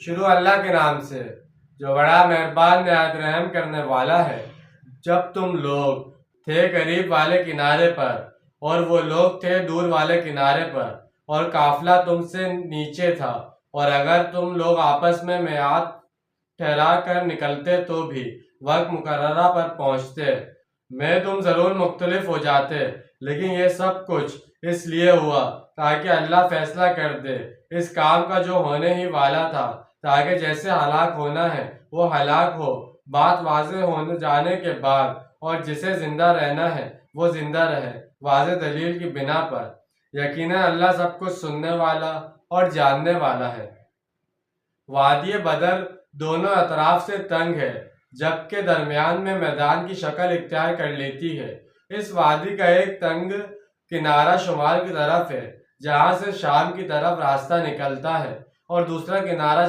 شروع اللہ کے نام سے جو بڑا مہربان نہایت رحم کرنے والا ہے۔ جب تم لوگ تھے قریب والے کنارے پر اور وہ لوگ تھے دور والے کنارے پر، اور قافلہ تم سے نیچے تھا، اور اگر تم لوگ آپس میں میعاد ٹھہرا کر نکلتے تو بھی وقت مقررہ پر پہنچتے میں تم ضرور مختلف ہو جاتے، لیکن یہ سب کچھ اس لیے ہوا تاکہ اللہ فیصلہ کر دے اس کام کا جو ہونے ہی والا تھا، تاکہ جیسے ہلاک ہونا ہے وہ ہلاک ہو بات واضح ہو جانے کے بعد، اور جسے زندہ رہنا ہے وہ زندہ رہے واضح دلیل کی بنا پر۔ یقیناً اللہ سب کچھ سننے والا اور جاننے والا ہے۔ وادی بدر دونوں اطراف سے تنگ ہے جبکہ درمیان میں میدان کی شکل اختیار کر لیتی ہے۔ اس وادی کا ایک تنگ کنارہ شمال کی طرف ہے جہاں سے شام کی طرف راستہ نکلتا ہے، اور دوسرا کنارہ